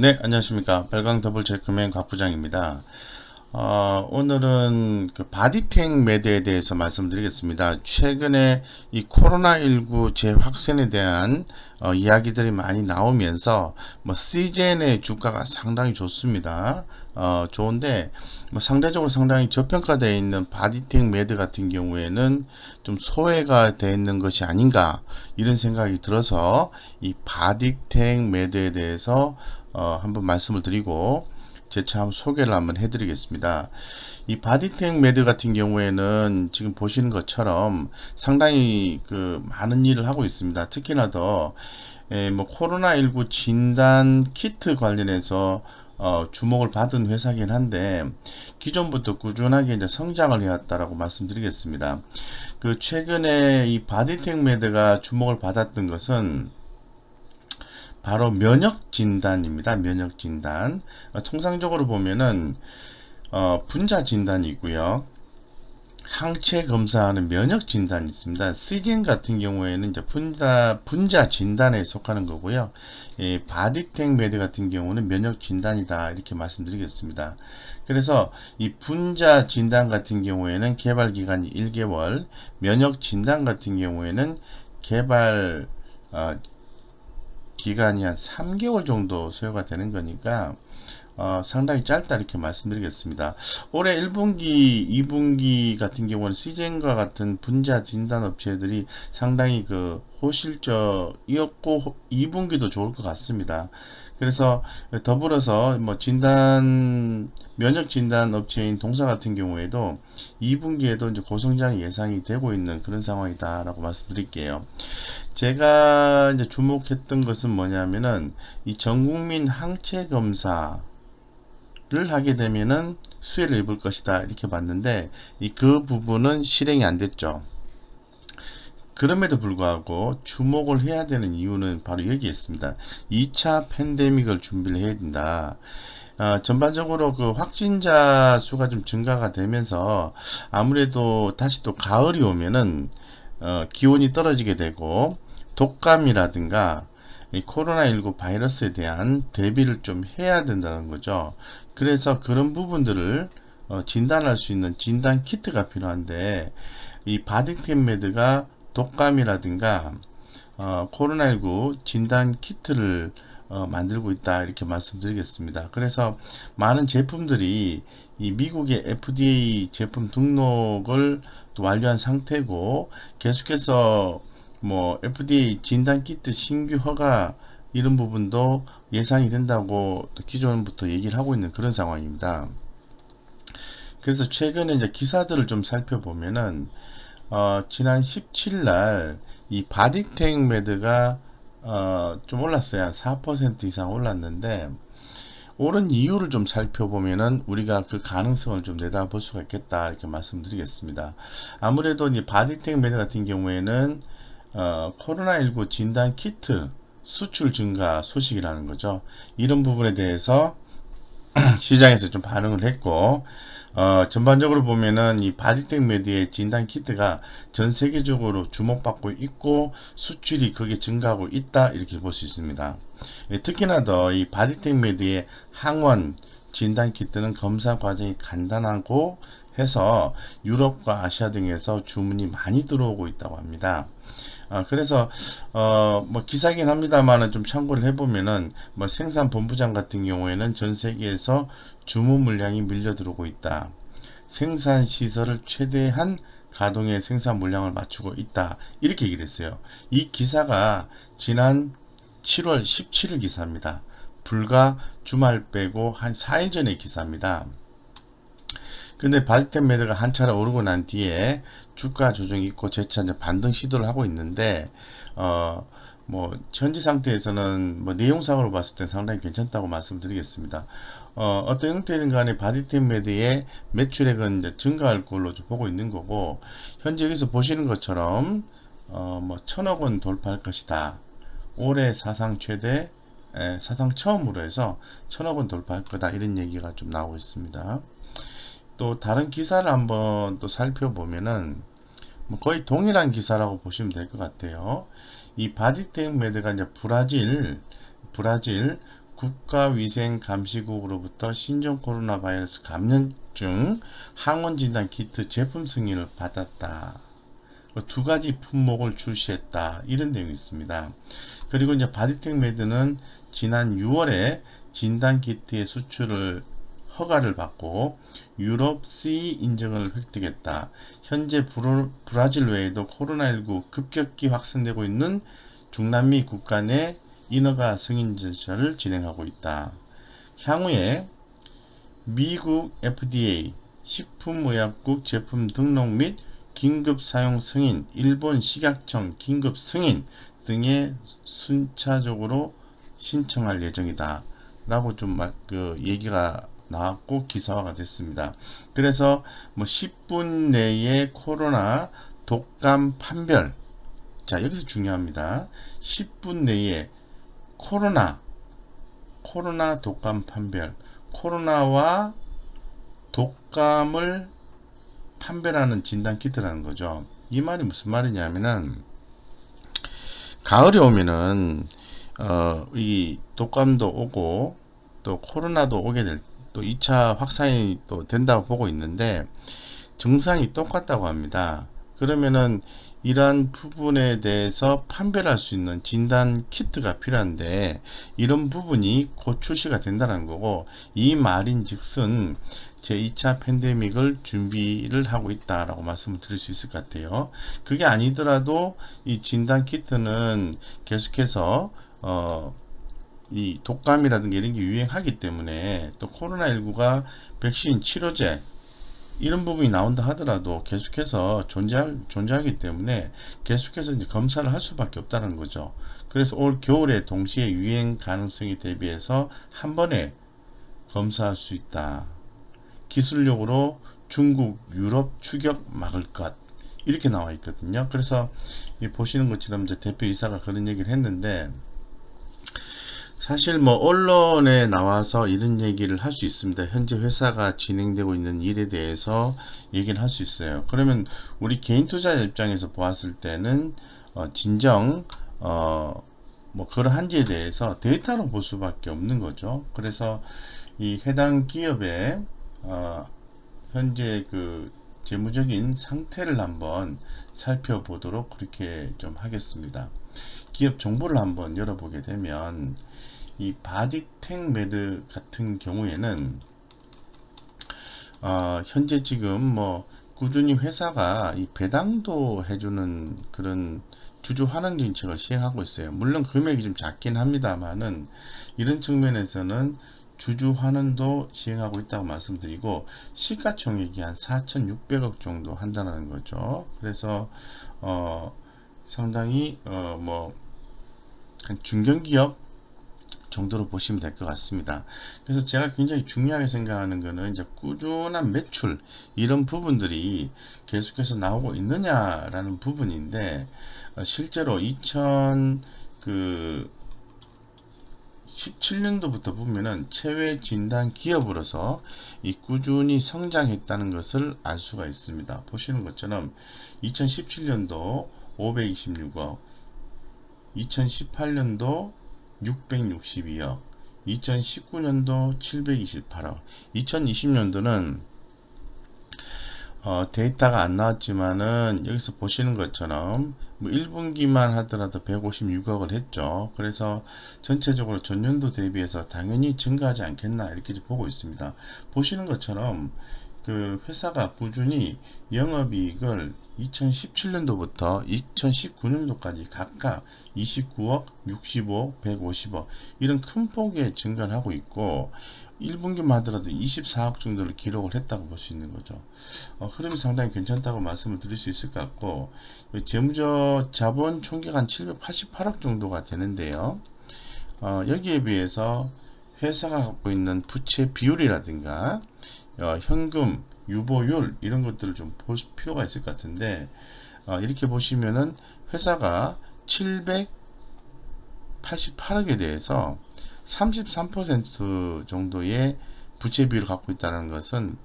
네, 안녕하십니까. 빨강 더블 체크맨 곽 부장입니다. 오늘은 그 바디텍 매드에 대해서 말씀드리겠습니다. 최근에 이 코로나19 재확산에 대한 이야기들이 많이 나오면서 뭐 시젠의 주가가 상당히 좋습니다. 좋은데 뭐 상대적으로 상당히 저평가되어 있는 바디텍 매드 같은 경우에는 좀 소외가 되어 있는 것이 아닌가 이런 생각이 들어서 이 바디텍 매드에 대해서 한번 말씀을 드리고 제차 한번 소개를 한번 해드리겠습니다. 이 바디텍 매드 같은 경우에는 지금 보시는 것처럼 상당히 그 많은 일을 하고 있습니다. 특히나 더 뭐 코로나19 진단 키트 관련해서 주목을 받은 회사긴 한데 기존부터 꾸준하게 이제 성장을 해왔다라고 말씀드리겠습니다. 그 최근에 이 바디텍 매드가 주목을 받았던 것은 바로 면역 진단입니다. 면역 진단. 통상적으로 보면은 분자 진단이고요. 항체 검사하는 면역 진단이 있습니다. 시젠 같은 경우에는 이제 분자 진단에 속하는 거고요. 바디텍 매드 같은 경우는 면역 진단이다 이렇게 말씀드리겠습니다. 그래서 이 분자 진단 같은 경우에는 개발 기간이 1개월, 면역 진단 같은 경우에는 개발 기간이 한 3개월 정도 소요가 되는 거니까 상당히 짧다 이렇게 말씀드리겠습니다. 올해 1분기, 2분기 같은 경우는 시젠과 같은 분자 진단 업체들이 상당히 그 호실적이었고 2분기도 좋을 것 같습니다. 그래서 더불어서 뭐 진단 면역 진단 업체인 동사 같은 경우에도 2분기에도 이제 고성장이 예상이 되고 있는 그런 상황이다라고 말씀드릴게요. 제가 이제 주목했던 것은 뭐냐면은 이 전국민 항체 검사를 하게 되면은 수혜를 입을 것이다 이렇게 봤는데 그 부분은 실행이 안 됐죠. 그럼에도 불구하고 주목을 해야 되는 이유는 바로 여기에 있습니다. 2차 팬데믹을 준비를 해야 된다. 전반적으로 그 확진자 수가 좀 증가가 되면서 아무래도 다시 또 가을이 오면은 기온이 떨어지게 되고 독감이라든가 이 코로나19 바이러스에 대한 대비를 좀 해야 된다는 거죠. 그래서 그런 부분들을 진단할 수 있는 진단 키트가 필요한데 이 바디템 매드가 독감이라든가 코로나19 진단 키트를 만들고 있다 이렇게 말씀드리겠습니다. 그래서 많은 제품들이 이 미국의 FDA 제품 등록을 또 완료한 상태고 계속해서 뭐 FDA 진단 키트 신규 허가 이런 부분도 예상이 된다고 또 기존부터 얘기를 하고 있는 그런 상황입니다. 그래서 최근에 이제 기사들을 좀 살펴보면은 지난 17일 날 이 바디텍 매드가 좀 올랐어요. 4% 이상 올랐는데 오른 이유를 좀 살펴보면은 우리가 그 가능성을 좀 내다볼 수가 있겠다 이렇게 말씀드리겠습니다. 아무래도 이 바디텍 매드 같은 경우에는 코로나19 진단 키트 수출 증가 소식이라는 거죠. 이런 부분에 대해서 시장에서 좀 반응을 했고 전반적으로 보면은 이 바디텍 매드의 진단 키트가 전 세계적으로 주목받고 있고 수출이 크게 증가하고 있다 이렇게 볼 수 있습니다. 특히나 더 이 바디텍 매드의 항원 진단 키트는 검사 과정이 간단하고 해서 유럽과 아시아 등에서 주문이 많이 들어오고 있다고 합니다. 그래서 뭐 기사긴 합니다만은 좀 참고를 해보면은 뭐 생산 본부장 같은 경우에는 전 세계에서 주문 물량이 밀려 들어오고 있다. 생산 시설을 최대한 가동의 생산 물량을 맞추고 있다. 이렇게 얘기를 했어요. 이 기사가 지난 7월 17일 기사입니다. 불과 주말 빼고 한 4일 전의 기사입니다. 근데 바디템 매드가 한 차례 오르고 난 뒤에 주가 조정이 있고 재차 이제 반등 시도를 하고 있는데 뭐 현재 상태에서는 뭐 내용상으로 봤을 때 상당히 괜찮다고 말씀드리겠습니다. 어떤 형태든 간에 바디템 매드의 매출액은 이제 증가할 걸로 보고 있는 거고 현재 여기서 보시는 것처럼 뭐 1000억 원 돌파할 것이다. 올해 사상 최대 사상 처음으로 해서 1000억 원 돌파할 거다 이런 얘기가 좀 나오고 있습니다. 또 다른 기사를 한번 또 살펴보면은 뭐 거의 동일한 기사라고 보시면 될 것 같아요. 이 바디텍 매드가 이제 브라질 국가위생감시국으로부터 신종 코로나 바이러스 감염증 항원 진단 키트 제품 승인을 받았다. 두 가지 품목을 출시했다. 이런 내용이 있습니다. 그리고 이제 바디텍 메드는 지난 6월에 진단 키트의 수출을 허가를 받고 유럽 CE 인증을 획득했다. 현재 브라질 외에도 코로나19 급격히 확산되고 있는 중남미 국가 내 인허가 승인 절차를 진행하고 있다. 향후에 미국 FDA 식품의약국 제품 등록 및 긴급 사용 승인, 일본 식약청 긴급 승인 등에 순차적으로 신청할 예정이다. 라고 좀 얘기가 나왔고 기사화가 됐습니다. 그래서 뭐 10분 내에 코로나 독감 판별. 자, 여기서 중요합니다. 10분 내에 코로나 독감 판별. 코로나와 독감을 판별하는 진단 키트라는 거죠. 이 말이 무슨 말이냐면은 가을이 오면은 이 독감도 오고 또 코로나도 오게 될 또 2차 확산이 또 된다고 보고 있는데 증상이 똑같다고 합니다. 그러면은 이러한 부분에 대해서 판별할 수 있는 진단 키트가 필요한데 이런 부분이 곧 출시가 된다는 거고 이 말인 즉슨 제2차 팬데믹을 준비를 하고 있다라고 말씀을 드릴 수 있을 것 같아요. 그게 아니더라도 이 진단 키트는 계속해서 이 독감이라든가 이런 게 유행하기 때문에 또 코로나19가 백신 치료제 이런 부분이 나온다 하더라도 계속해서 존재하기 때문에 계속해서 이제 검사를 할 수밖에 없다는 거죠. 그래서 올 겨울에 동시에 유행 가능성이 대비해서 한 번에 검사할 수 있다. 기술력으로 중국, 유럽 추격 막을 것. 이렇게 나와 있거든요. 그래서 보시는 것처럼 이제 대표이사가 그런 얘기를 했는데 사실 뭐 언론에 나와서 이런 얘기를 할 수 있습니다. 현재 회사가 진행되고 있는 일에 대해서 얘기를 할 수 있어요. 그러면 우리 개인 투자자 입장에서 보았을 때는 진정 뭐 그러한지에 대해서 데이터로 볼 수밖에 없는 거죠. 그래서 이 해당 기업의 현재 그 재무적인 상태를 한번 살펴보도록 그렇게 좀 하겠습니다. 기업 정보를 한번 열어보게 되면 이 바디텍 메드 같은 경우에는 현재 지금 뭐 꾸준히 회사가 이 배당도 해주는 그런 주주 환원 정책을 시행하고 있어요. 물론 금액이 좀 작긴 합니다만은 이런 측면에서는 주주 환원도 시행하고 있다고 말씀드리고 시가총액이 한 4,600억 정도 한다는 거죠. 그래서 상당히 뭐 중견기업 정도로 보시면 될 것 같습니다. 그래서 제가 굉장히 중요하게 생각하는 것은 이제 꾸준한 매출 이런 부분들이 계속해서 나오고 있느냐라는 부분인데 실제로 2017년도부터 보면은 체외 진단 기업으로서 이 꾸준히 성장했다는 것을 알 수가 있습니다. 보시는 것처럼 2017년도 526억, 2018년도 662억, 2019년도 728억, 2020년도는 데이터가 안 나왔지만은 여기서 보시는 것처럼 뭐 1분기만 하더라도 156억을 했죠. 그래서 전체적으로 전년도 대비해서 당연히 증가하지 않겠나 이렇게 보고 있습니다. 보시는 것처럼 그 회사가 꾸준히 영업이익을 2017년도부터 2019년도까지 각각 29억, 65억, 150억 이런 큰 폭의 증가를 하고 있고 1분기만 하더라도 24억 정도를 기록을 했다고 볼 수 있는 거죠. 흐름이 상당히 괜찮다고 말씀을 드릴 수 있을 것 같고 재무적 자본 총계가 한 788억 정도가 되는데요. 여기에 비해서 회사가 갖고 있는 부채 비율이라든가 현금 유보율 이런 것들을 좀 볼 필요가 있을 것 같은데 이렇게 보시면은 회사가 788억에 대해서 33% 정도의 부채 비율을 갖고 있다는 것은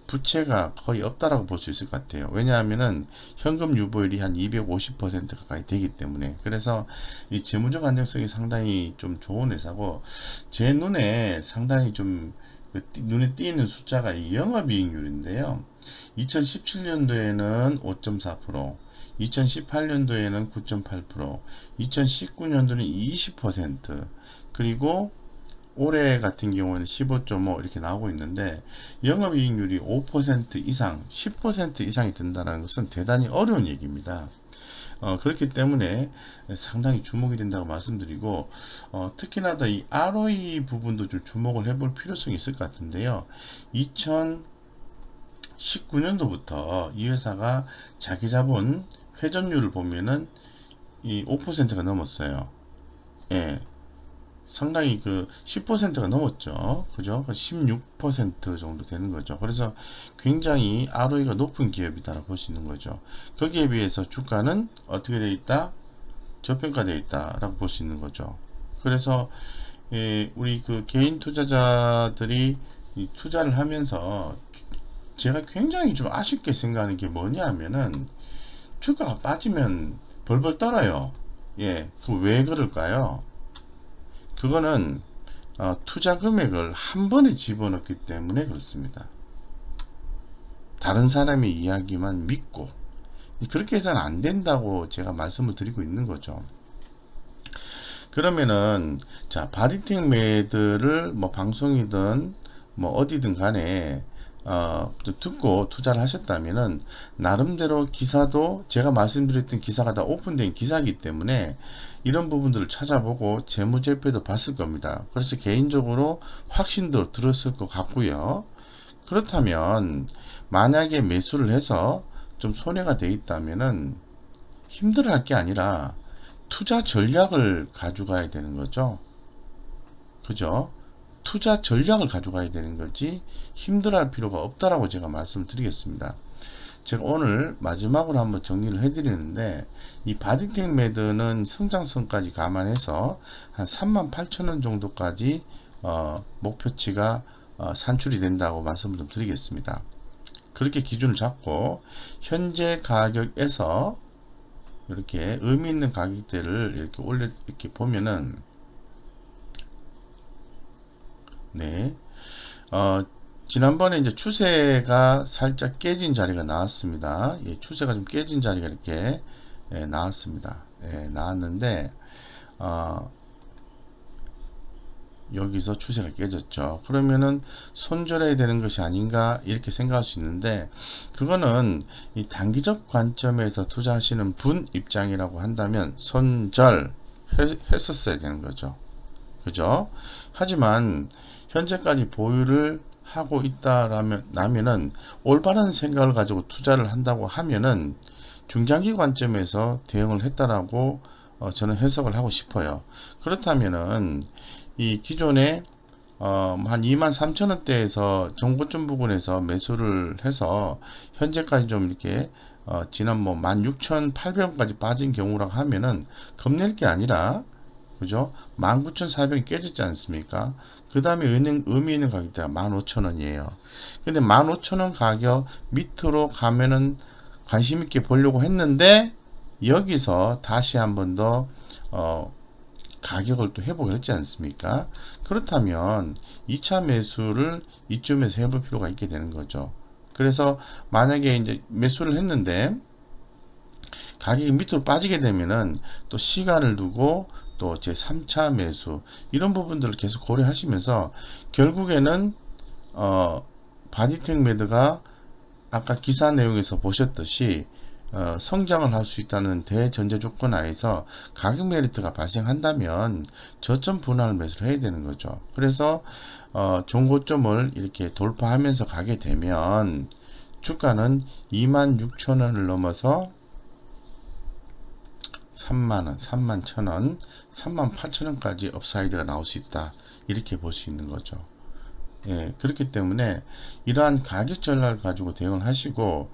부채가 거의 없다라고 볼 수 있을 것 같아요. 왜냐하면은 현금 유보율이 한 250% 가까이 되기 때문에. 그래서 이 재무적 안정성이 상당히 좀 좋은 회사고, 제 눈에 상당히 좀 눈에 띄는 숫자가 이 영업이익률인데요. 2017년도에는 5.4%, 2018년도에는 9.8%, 2019년도는 20%, 그리고 올해 같은 경우는 15.5 이렇게 나오고 있는데, 영업이익률이 5% 이상, 10% 이상이 된다는 것은 대단히 어려운 얘기입니다. 그렇기 때문에 상당히 주목이 된다고 말씀드리고, 특히나 더 이 ROE 부분도 좀 주목을 해볼 필요성이 있을 것 같은데요. 2019년도부터 이 회사가 자기 자본 회전율을 보면은 이 5%가 넘었어요. 예. 상당히 그 10%가 넘었죠. 그죠? 16% 정도 되는 거죠. 그래서 굉장히 ROE가 높은 기업이다라고 볼 수 있는 거죠. 거기에 비해서 주가는 어떻게 되어 있다? 저평가되어 있다라고 볼 수 있는 거죠. 그래서 우리 그 개인 투자자들이 이 투자를 하면서 제가 굉장히 좀 아쉽게 생각하는 게 뭐냐 하면은, 주가가 빠지면 벌벌 떨어요. 예, 그 왜 그럴까요? 그거는 투자 금액을 한 번에 집어넣기 때문에 그렇습니다. 다른 사람의 이야기만 믿고 그렇게 해서는 안 된다고 제가 말씀을 드리고 있는 거죠. 그러면은 자, 바디텍 매들을 뭐 방송이든 뭐 어디든 간에 듣고 투자를 하셨다면은, 나름대로 기사도 제가 말씀드렸던 기사가 다 오픈된 기사이기 때문에 이런 부분들을 찾아보고 재무제표도 봤을 겁니다. 그래서 개인적으로 확신도 들었을 것 같고요. 그렇다면 만약에 매수를 해서 좀 손해가 돼 있다면은 힘들어할 게 아니라 투자 전략을 가져가야 되는 거죠. 그죠? 투자 전략을 가져가야 되는 거지 힘들어할 필요가 없다라고 제가 말씀을 드리겠습니다. 제가 오늘 마지막으로 한번 정리를 해드리는데, 이 바디텍 매드는 성장성까지 감안해서 한 38,000원 정도까지 목표치가 산출이 된다고 말씀을 좀 드리겠습니다. 그렇게 기준을 잡고 현재 가격에서 이렇게 의미 있는 가격대를 이렇게 보면은, 네, 지난번에 이제 추세가 살짝 깨진 자리가 나왔습니다. 예, 추세가 좀 깨진 자리가 이렇게 나왔습니다. 예, 나왔는데 여기서 추세가 깨졌죠. 그러면은 손절해야 되는 것이 아닌가 이렇게 생각할 수 있는데, 그거는 이 단기적 관점에서 투자하시는 분 입장이라고 한다면 손절 했었어야 되는 거죠. 그죠? 하지만 현재까지 보유를 하고 있다라면은, 올바른 생각을 가지고 투자를 한다고 하면은 중장기 관점에서 대응을 했다라고 저는 해석을 하고 싶어요. 그렇다면은 이 기존에 한 23,000원대에서 정고점 부근에서 매수를 해서 현재까지 좀 이렇게 지난 뭐 16,800원까지 빠진 경우라고 하면은 겁낼 게 아니라, 그죠? 19,400원이 깨졌지 않습니까? 그 다음에 의미 있는 가격대가 15,000원이에요. 근데 15,000원 가격 밑으로 가면은 관심 있게 보려고 했는데, 여기서 다시 한 번 더 가격을 또 회복을 했지 않습니까? 그렇다면 2차 매수를 이쯤에서 해볼 필요가 있게 되는 거죠. 그래서 만약에 이제 매수를 했는데 가격이 밑으로 빠지게 되면은 또 시간을 두고 또 제 3차 매수, 이런 부분들을 계속 고려하시면서 결국에는 바디텍 매드가 아까 기사 내용에서 보셨듯이 성장을 할 수 있다는 대전제 조건 하에서 가격 메리트가 발생한다면 저점 분할 매수를 해야 되는 거죠. 그래서 종고점을 이렇게 돌파하면서 가게 되면 주가는 26,000원을 넘어서 3만원, 31,000원, 38,000원까지 업사이드가 나올 수 있다, 이렇게 볼 수 있는 거죠. 예, 그렇기 때문에 이러한 가격 전략을 가지고 대응을 하시고,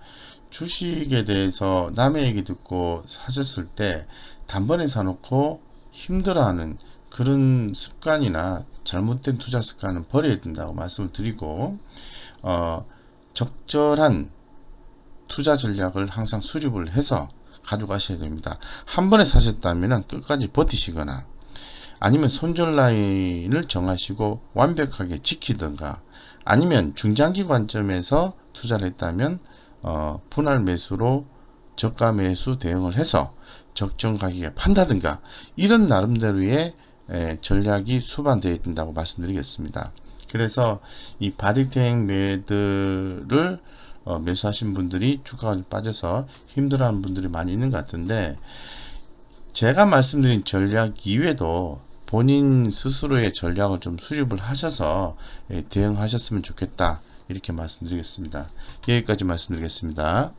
주식에 대해서 남의 얘기 듣고 사셨을 때 단번에 사놓고 힘들어하는 그런 습관이나 잘못된 투자 습관은 버려야 된다고 말씀을 드리고, 적절한 투자 전략을 항상 수립을 해서 가져가셔야 됩니다. 한 번에 사셨다면 끝까지 버티시거나 아니면 손절 라인을 정하시고 완벽하게 지키든가 아니면 중장기 관점에서 투자를 했다면 분할 매수로 저가 매수 대응을 해서 적정 가격에 판다든가 이런 나름대로의 전략이 수반되어야 된다고 말씀드리겠습니다. 그래서 이 바디탱 매들을 매수하신 분들이 주가가 좀 빠져서 힘들어하는 분들이 많이 있는 것 같은데, 제가 말씀드린 전략 이외에도 본인 스스로의 전략을 좀 수립을 하셔서 대응하셨으면 좋겠다 이렇게 말씀드리겠습니다. 여기까지 말씀드리겠습니다.